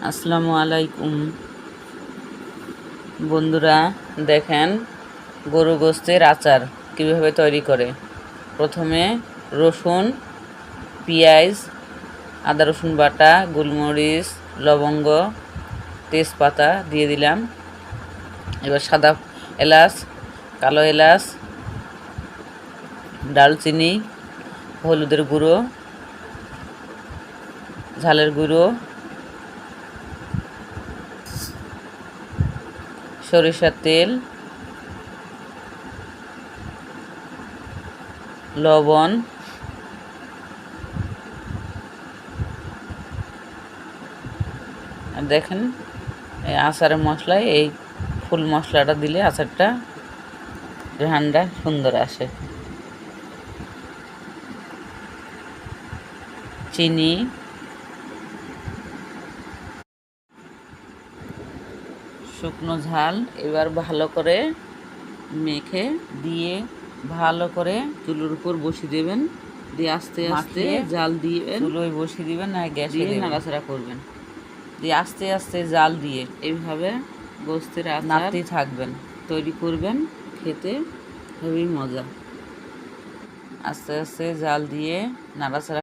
আসসালামু আলাইকুম বন্ধুরা, দেখেন গরু গোশতের আচার কীভাবে তৈরি করে। প্রথমে রসুন, পেঁয়াজ, আদা রসুন বাটা, গোলমরিচ, লবঙ্গ, তেজপাতা দিয়ে দিলাম। এবার সাদা এলাচ, কালো এলাচ, ডালচিনি, হলুদের গুঁড়ো, ঝালের গুঁড়ো, সরিষার তেল, লবণ, আর দেখেন এই আচারের মশলায় এই ফুল মশলাটা দিলে আচারটা ঘ্রাণটা সুন্দর আসে। চিনি, শুকনো ঝাল এবার ভালো করে মেখে দিয়ে ভালো করে চুলোর উপর বসিয়ে দেবেন। দিয়ে আস্তে আস্তে জাল দিয়ে চুলোয় বসিয়ে দিবেন, না গ্যাসে নাড়াচাড়া করবেন। দিয়ে আস্তে আস্তে জাল দিয়ে এইভাবে গোশতের আচার নাড়তেই থাকবেন, তৈরি করবেন। খেতে খুবই মজা। আস্তে আস্তে জাল দিয়ে নাড়াচাড়া